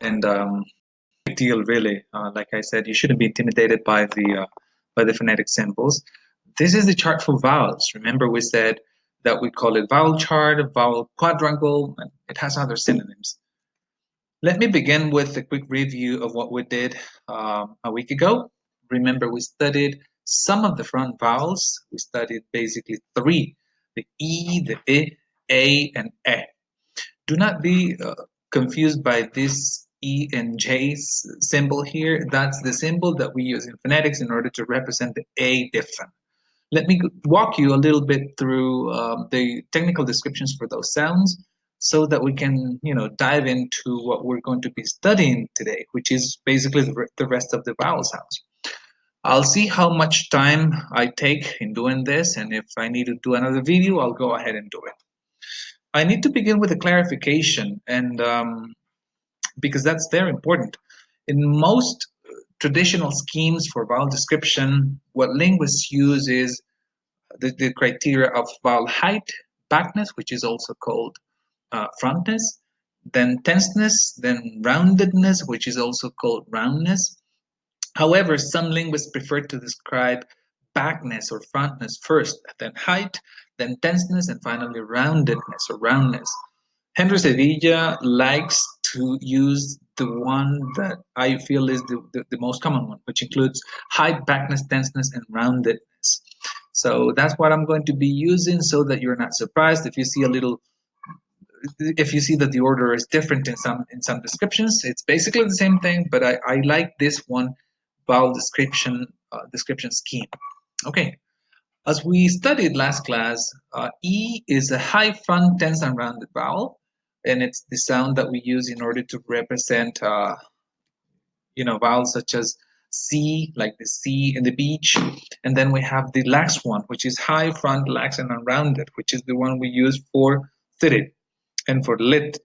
and big deal really. Like I said, you shouldn't be intimidated by the phonetic symbols. This is the chart for vowels. Remember, we said that we call it vowel chart, vowel quadrangle, and it has other synonyms. Let me begin with a quick review of what we did a week ago. Remember, we studied some of the front vowels. We studied basically three: the E, the I, A, and E. Do not be confused by this E and J symbol here. That's the symbol that we use in phonetics in order to represent the A diphthong. Let me walk you a little bit through the technical descriptions for those sounds so that we can, dive into what we're going to be studying today, which is basically the rest of the vowel sounds. I'll see how much time I take in doing this, and if I need to do another video, I'll go ahead and do it. I need to begin with a clarification, and because that's very important. In most traditional schemes for vowel description, what linguists use is the criteria of vowel height, backness, which is also called frontness, then tenseness, then roundedness, which is also called roundness. However, some linguists prefer to describe backness or frontness first, then height, then tenseness, and finally roundedness or roundness. Henry Sevilla likes to use the one that I feel is the most common one, which includes height, backness, tenseness, and roundedness. So that's what I'm going to be using so that you're not surprised if you see if you see that the order is different in some descriptions. It's basically the same thing, but I like this one vowel description scheme. Okay, as we studied last class, E is a high front tense and rounded vowel, and it's the sound that we use in order to represent, vowels such as C, like the C in the beach, and then we have the lax one, which is high front, lax, and unrounded, which is the one we use for fitted and for lit,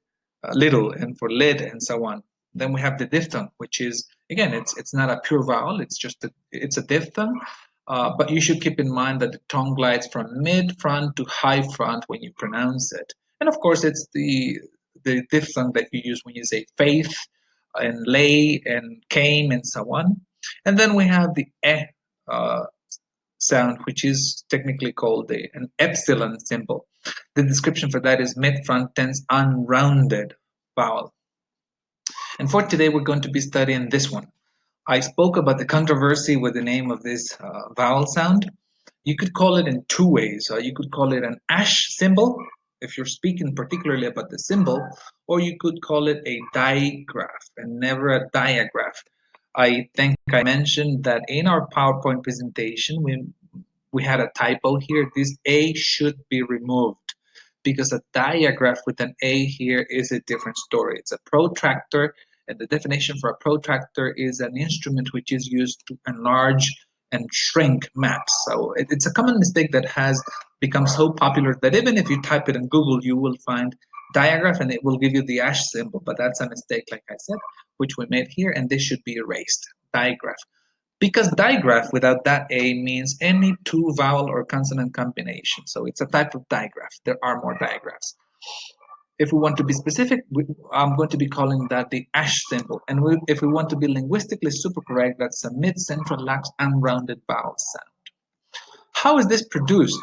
little, and for lid, and so on. Then we have the diphthong, which is again, it's not a pure vowel; it's a diphthong. But you should keep in mind that the tongue glides from mid front to high front when you pronounce it, and of course, it's the diphthong that you use when you say faith and lay and came and so on. And then we have the uh, sound, which is technically called an epsilon symbol. The description for that is mid-front tense unrounded vowel. And for today, we're going to be studying this one. I spoke about the controversy with the name of this vowel sound. You could call it in two ways. You could call it an ash symbol, if you're speaking particularly about the symbol, or you could call it a digraph and never a diagraph. I think I mentioned that in our PowerPoint presentation, we had a typo here. This A should be removed because a diagraph with an A here is a different story. It's a protractor, and the definition for a protractor is an instrument which is used to enlarge and shrink maps. So it's a common mistake that has become so popular that even if you type it in Google, you will find diagraph and it will give you the ash symbol, but that's a mistake, like I said, which we made here, and this should be erased. Digraph. Because digraph without that A means any two vowel or consonant combination. So it's a type of digraph. There are more digraphs. If we want to be specific, I'm going to be calling that the ash symbol. And if we want to be linguistically super correct, that's a mid-central lax unrounded vowel sound. How is this produced?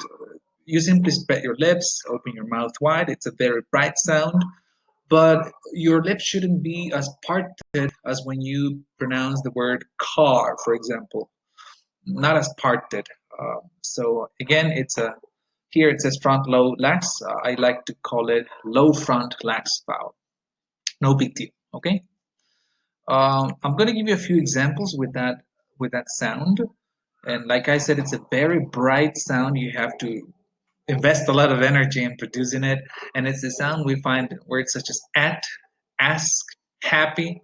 You simply spread your lips, open your mouth wide. It's a very bright sound, but your lips shouldn't be as parted as when you pronounce the word car, for example. Not as parted. So again, here it says front low lax. I like to call it low front lax vowel. No big deal. Okay. I'm going to give you a few examples with that sound. And like I said, it's a very bright sound. You have to invest a lot of energy in producing it. And it's the sound we find in words such as at, ask, happy,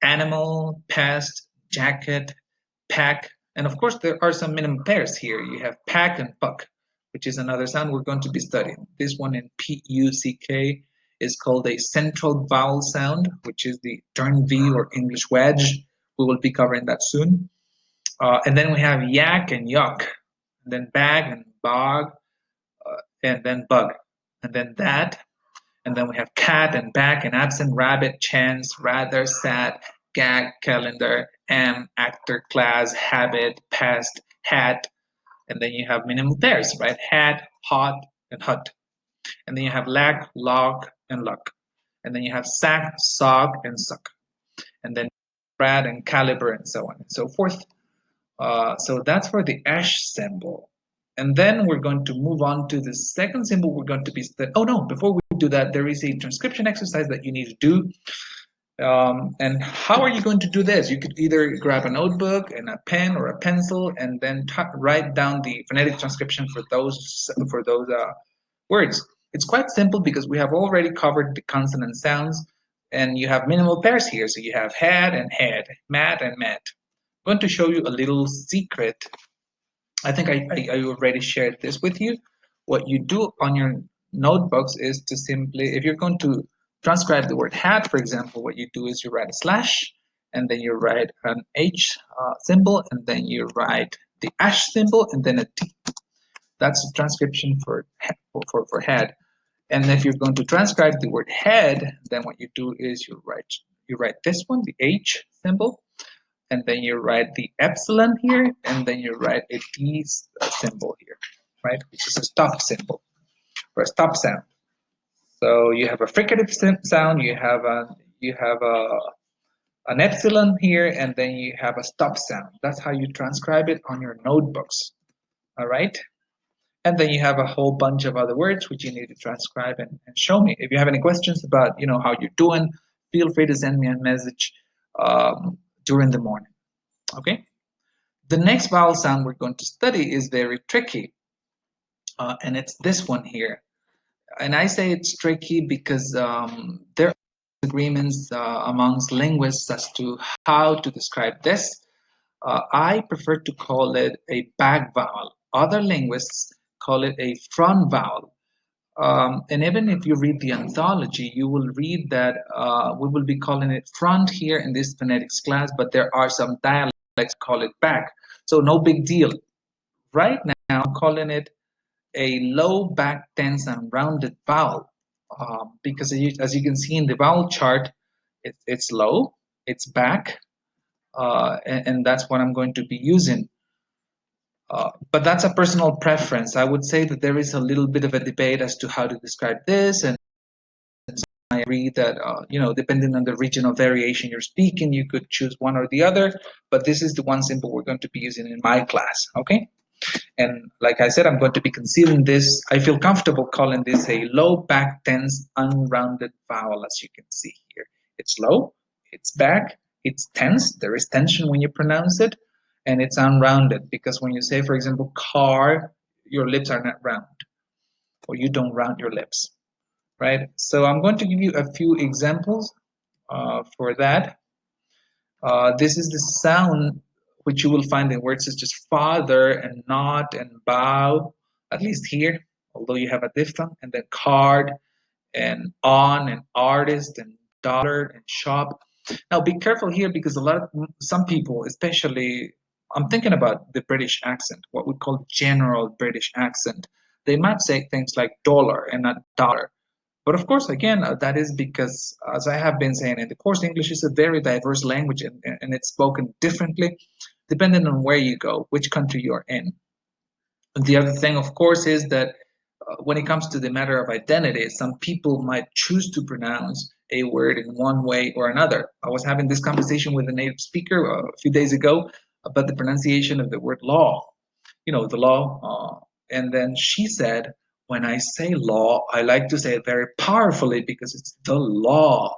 animal, past, jacket, pack, and of course there are some minimum pairs here. You have pack and puck, which is another sound we're going to be studying. This one in P-U-C-K is called a central vowel sound, which is the turn V or English wedge. We will be covering that soon. And then we have yak and yuck, and then bag and bog, and then bug, and then that, And then we have cat and back and absent, rabbit, chance, rather, sad, gag, calendar, am, actor, class, habit, past, hat. And then you have minimal pairs, right? Hat, hot, and hut. And then you have lack, log, and luck. And then you have sack, sock, and suck. And then rad and caliber and so on and so forth. So that's for the ash symbol. And then we're going to move on to the second symbol we're going to be studying. Oh no, before we do that, there is a transcription exercise that you need to do. And how are you going to do this? You could either grab a notebook and a pen or a pencil and then write down the phonetic transcription for those words. It's quite simple because we have already covered the consonant sounds and you have minimal pairs here. So you have had and had, mat and met. I'm going to show you a little secret. I think I already shared this with you. What you do on your notebooks is to simply, if you're going to transcribe the word hat, for example, what you do is you write a slash, and then you write an H symbol, and then you write the ash symbol, and then a T. That's the transcription for head. And if you're going to transcribe the word head, then what you do is you write this one, the H symbol, and then you write the epsilon here, and then you write a D symbol here, right? Which is a stop symbol or a stop sound. So you have a fricative sound, you have an epsilon here, and then you have a stop sound. That's how you transcribe it on your notebooks. All right. And then you have a whole bunch of other words which you need to transcribe and show me. If you have any questions about how you're doing, feel free to send me a message during the morning. Okay. The next vowel sound we're going to study is very tricky, and it's this one here. And I say it's tricky because there are disagreements amongst linguists as to how to describe this. I prefer to call it a back vowel. Other linguists call it a front vowel. And even if you read the anthology, you will read that we will be calling it front here in this phonetics class, but there are some dialects that call it back. So no big deal. Right now, I'm calling it a low back tense and rounded vowel because as you can see in the vowel chart, it's low, it's back, and that's what I'm going to be using. But that's a personal preference. I would say that there is a little bit of a debate as to how to describe this, and I agree that depending on the regional variation you're speaking, you could choose one or the other. But this is the one symbol we're going to be using in my class. Okay. And like I said, I'm going to be concealing this. I feel comfortable calling this a low back tense unrounded vowel, as you can see here. It's low, it's back, it's tense. There is tension when you pronounce it, and it's unrounded because when you say, for example, car, your lips are not round, or you don't round your lips, right? So I'm going to give you a few examples for that. This is the sound which you will find in words such as father and not and bow, at least here, although you have a diphthong, and then card and on and artist and dollar and shop. Now be careful here because some people, especially, I'm thinking about the British accent, what we call general British accent. They might say things like dollar and not dollar. But of course, again, that is because, as I have been saying in the course, English is a very diverse language and it's spoken differently depending on where you go, which country you're in. And the other thing, of course, is that when it comes to the matter of identity, some people might choose to pronounce a word in one way or another. I was having this conversation with a native speaker a few days ago about the pronunciation of the word law, the law. And then she said, when I say law, I like to say it very powerfully because it's the law.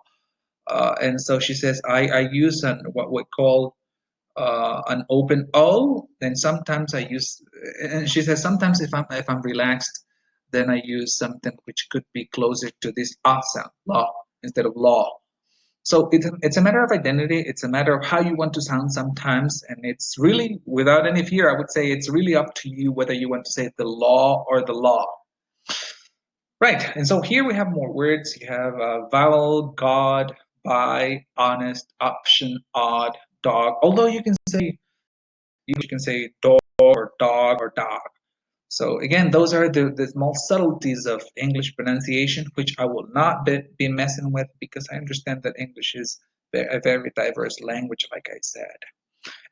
And so she says, I use what we call an open O. Then sometimes I use, and she says sometimes if I'm relaxed, then I use something which could be closer to this ah sound, law, instead of law. So it's a matter of identity. It's a matter of how you want to sound sometimes. And it's really, without any fear, I would say it's really up to you whether you want to say the law or the law. Right. And so here we have more words. You have vowel, God, by, honest, option, odd, dog. Although you can say dog or dog or dog. So again, those are the small subtleties of English pronunciation, which I will not be messing with because I understand that English is a very diverse language, like I said.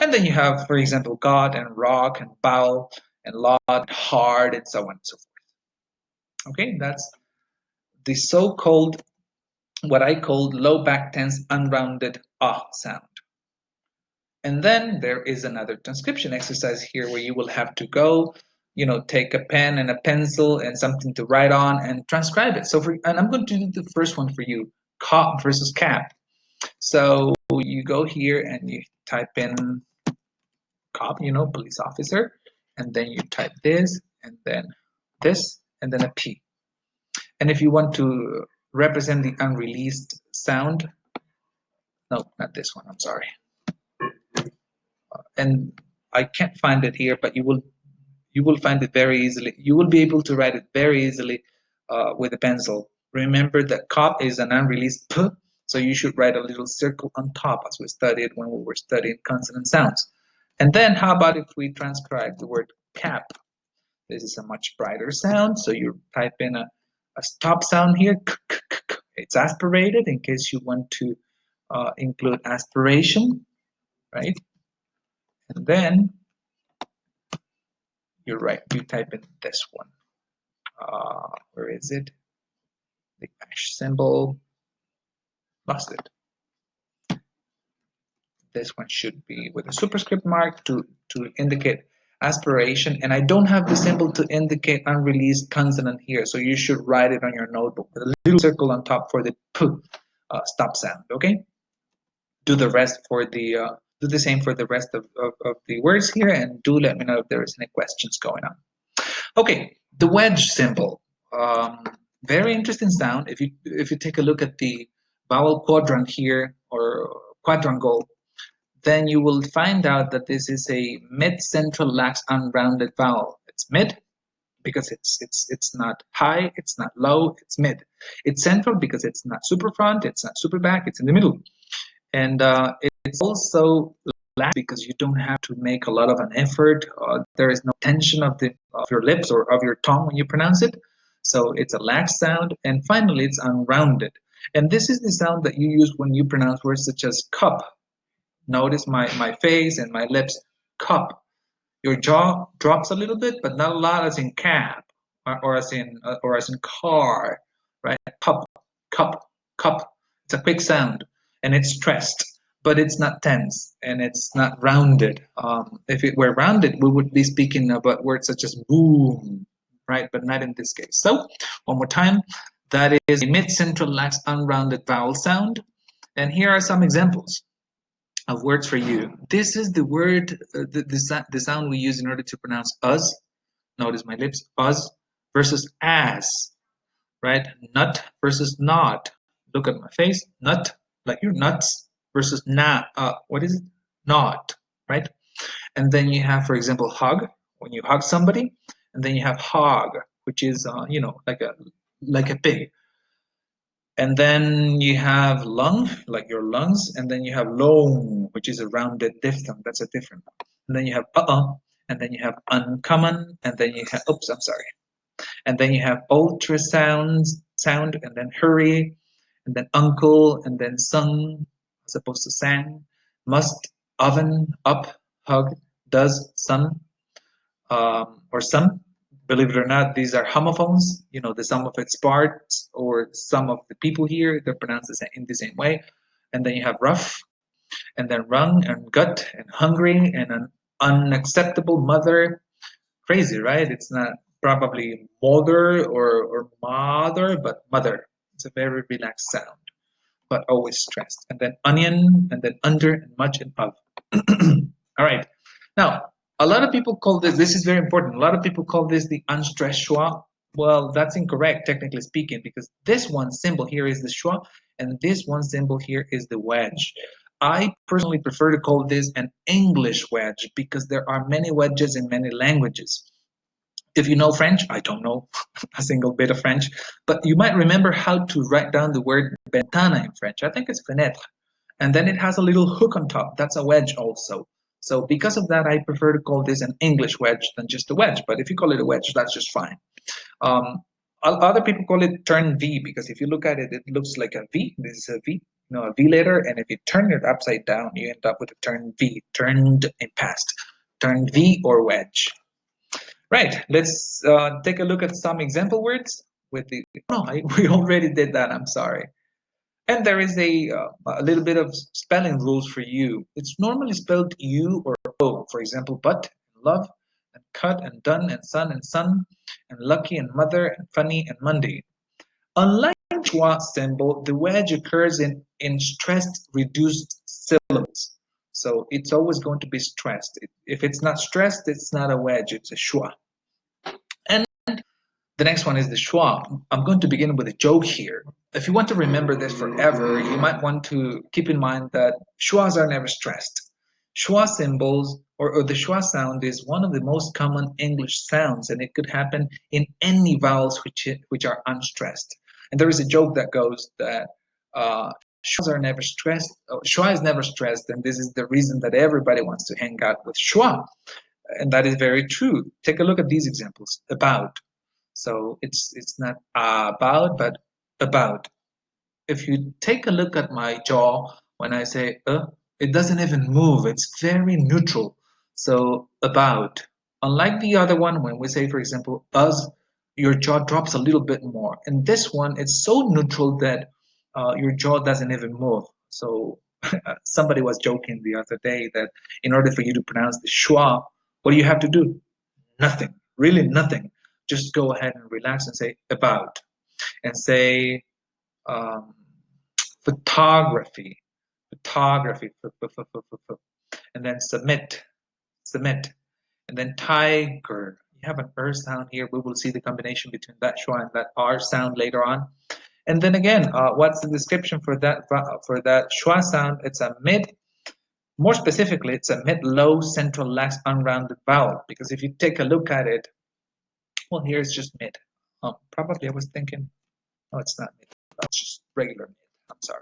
And then you have, for example, God and rock and bow and lot, hard, and so on and so forth. Okay, that's the so-called, what I call low back tense unrounded ah sound. And then there is another transcription exercise here where you will have to go, take a pen and a pencil and something to write on and transcribe it. And I'm going to do the first one for you, cop versus cap. So you go here and you type in cop, police officer, and then you type this, and then a P. And if you want to represent the unreleased sound, no, not this one, I'm sorry. And I can't find it here, but you will find it very easily. You will be able to write it very easily with a pencil. Remember that cop is an unreleased P, so you should write a little circle on top as we studied when we were studying consonant sounds. And then how about if we transcribe the word cap? This is a much brighter sound, so you type in a stop sound here. It's aspirated in case you want to include aspiration, right? And then you're right, you type in this one. Where is it? The hash symbol. Lost it. This one should be with a superscript mark to indicate aspiration. And I don't have the symbol to indicate unreleased consonant here, so you should write it on your notebook with a little circle on top for the P stop sound, okay? Do the same for the rest of the words here, and do let me know if there is any questions going on. Okay, the wedge symbol. Very interesting sound. If you take a look at the vowel quadrant here, or quadrangle, then you will find out that this is a mid-central lax unrounded vowel. It's mid because it's not high, it's not low, it's mid. It's central because it's not super front, it's not super back, it's in the middle. And it's also lax because you don't have to make a lot of an effort. There is no tension of your lips or of your tongue when you pronounce it. So it's a lax sound. And finally, it's unrounded. And this is the sound that you use when you pronounce words such as cup. Notice my face and my lips, cup. Your jaw drops a little bit, but not a lot, as in cap or as in car, right? Cup, cup, cup. It's a quick sound, and it's stressed, but it's not tense and it's not rounded. If it were rounded, we would be speaking about words such as boom, right? But not in this case. So one more time, that is a mid-central lax unrounded vowel sound, and here are some examples of words for you. This is the word, the sound we use in order to pronounce us. Notice my lips, us versus as, right? Nut versus not. Look at my face, nut, like you're nuts, versus not, what is it? Not, right? And then you have, for example, hug, when you hug somebody, and then you have hog, which is, like a pig. And then you have lung, like your lungs, and then you have long, which is a rounded diphthong. That's a different one. And then you have and then you have uncommon, and then you have, oops, I'm sorry. And then you have ultrasound, sound, and then hurry, and then uncle, and then sung, as opposed to sang, must, oven, up, hug, does, son, or some. Believe it or not, these are homophones. The sum of its parts, or some of the people here, they're pronounced in the same way. And then you have rough, and then rung, and gut, and hungry, and an unacceptable mother. Crazy, right? It's not probably mother or mother, but mother. It's a very relaxed sound, but always stressed. And then onion, and then under, and much, and of. All right. Now, a lot of people call this is very important. A lot of people call this the unstressed schwa. Well, that's incorrect, technically speaking, because this one symbol here is the schwa, and this one symbol here is the wedge. I personally prefer to call this an English wedge because there are many wedges in many languages. If you know French, I don't know a single bit of French, but you might remember how to write down the word ventana in French. I think it's fenêtre. And then it has a little hook on top. That's a wedge also. So because of that, I prefer to call this an English wedge than just a wedge. But if you call it a wedge, that's just fine. Um, Other people call it turn V because if you look at it, it looks like a V. This is a V, a V letter. And if you turn it upside down, you end up with a turn V, turned in past, turned V or wedge. Right. Let's take a look at some example words with the. No, we already did that. I'm sorry. And there is a little bit of spelling rules for you. It's normally spelled U or O. For example, but, and love, and cut, and done, and son, and lucky, and mother, and funny, and Monday. Unlike the schwa symbol, the wedge occurs in stressed, reduced syllables. So it's always going to be stressed. If it's not stressed, it's not a wedge, it's a schwa. And the next one is the schwa. I'm going to begin with a joke here. If you want to remember this forever, you might want to keep in mind that schwas are never stressed. Schwa symbols or the schwa sound is one of the most common English sounds, and it could happen in any vowels which are unstressed. And there is a joke that goes that schwas are never stressed. Schwa is never stressed, and this is the reason that everybody wants to hang out with schwa. And that is very true. Take a look at these examples. About. So it's not about, but about. If you take a look at my jaw when I say it doesn't even move. It's very neutral. So about. Unlike the other one, when we say, for example, us, your jaw drops a little bit more. And this one, it's so neutral that your jaw doesn't even move. So somebody was joking the other day that in order for you to pronounce the schwa, what do you have to do? Nothing, really nothing. Just go ahead and relax and say about, and say um, photography, photography, and then submit, submit, and then tiger. You have an sound here. We will see the combination between that schwa and that r sound later on. And then again, what's the description for that schwa sound? It's a mid. More specifically, it's a mid-low central lax unrounded vowel. Because if you take a look at it, well, here it's just mid. Probably I was thinking, no, it's not mid. It's just regular mid. I'm sorry.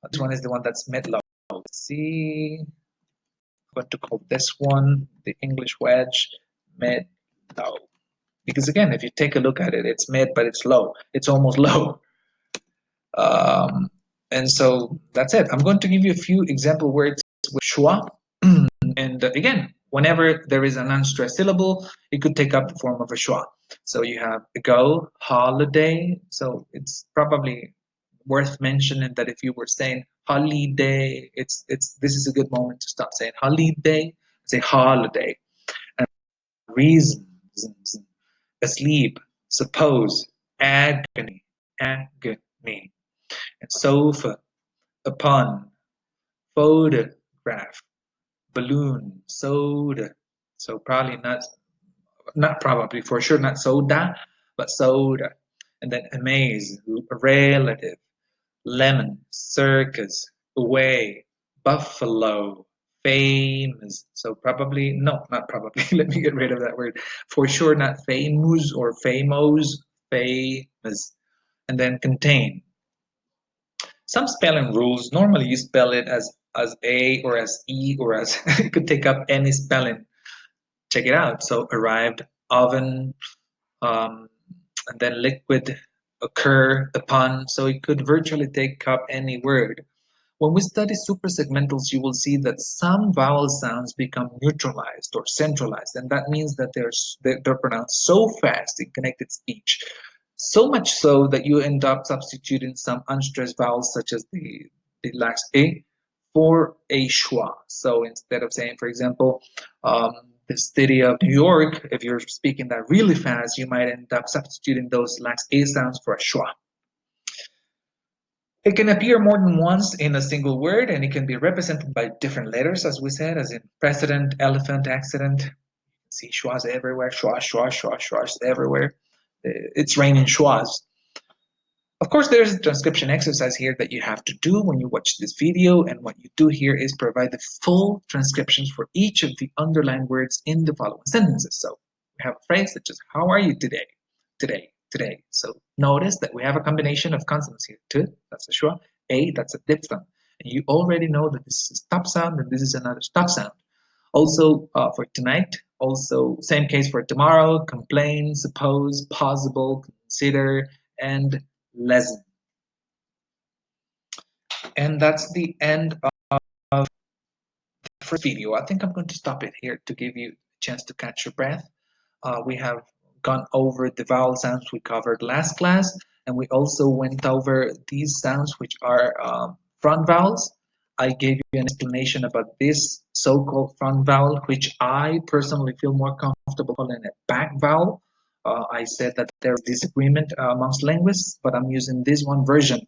This one is the one that's mid-low. Let's see. I'm going to call this one the English wedge mid-low. Because again, if you take a look at it, it's mid, but it's low. It's almost low. And so that's it. I'm going to give you a few example words with schwa. And again, whenever there is an unstressed syllable, it could take up the form of a schwa. So you have go, holiday. So it's probably worth mentioning that if you were saying holiday, this is a good moment to stop saying holiday, say holiday. And reasons, asleep, suppose, agony, agony, and sofa, upon, photograph, balloon, soda. So probably not probably, for sure not soda, but soda. And then amaze, relative, lemon, circus, away, buffalo, famous. So probably, no, not probably. Let me get rid of that word. For sure not famous or famous, famous. And then contain. Some spelling rules, normally you spell it as A or as E or as, it could take up any spelling. Check it out. So arrived, oven, and then liquid, occur, upon. So it could virtually take up any word. When we study suprasegmentals, you will see that some vowel sounds become neutralized or centralized, and that means that they're pronounced so fast in connected speech, so much so that you end up substituting some unstressed vowels such as the lax a for a schwa. So instead of saying, for example, the city of New York, if you're speaking that really fast, you might end up substituting those lax a sounds for a schwa. It can appear more than once in a single word, and it can be represented by different letters, as we said, as in president, elephant, accident. You can see schwas everywhere, schwa, schwa, schwa, schwas everywhere. It's raining schwas. Of course, there's a transcription exercise here that you have to do when you watch this video, and what you do here is provide the full transcriptions for each of the underlined words in the following sentences. So we have a phrase such as, how are you today? Today, today. So notice that we have a combination of consonants here. To, that's a schwa. A, that's a diphthong. You already know that this is a stop sound and this is another stop sound. Also for tonight, also same case for tomorrow, complain, suppose, possible, consider, and lesson. And that's the end of the first video. I think I'm going to stop it here to give you a chance to catch your breath. We have gone over the vowel sounds we covered last class, and we also went over these sounds which are front vowels. I gave you an explanation about this so-called front vowel, which I personally feel more comfortable calling a back vowel. I said that there's disagreement amongst linguists, but I'm using this one version.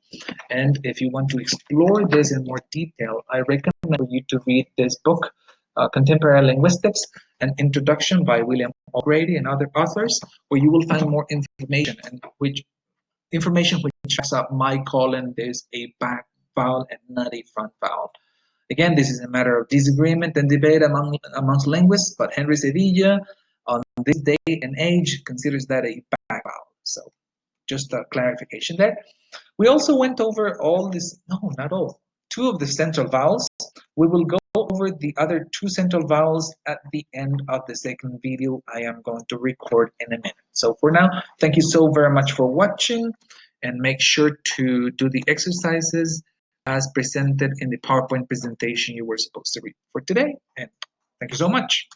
And if you want to explore this in more detail, I recommend for you to read this book, Contemporary Linguistics, an introduction by William O'Grady and other authors, where you will find more information and which backs up my calling this a back vowel and not a front vowel. Again, this is a matter of disagreement and debate amongst linguists, but Henry Sevilla, on this day and age, considers that a back vowel. So, just a clarification there. We also went over all this, no, not all, two of the central vowels. We will go over the other two central vowels at the end of the second video I am going to record in a minute. So for now, thank you so very much for watching, and make sure to do the exercises as presented in the PowerPoint presentation you were supposed to read for today. And thank you so much.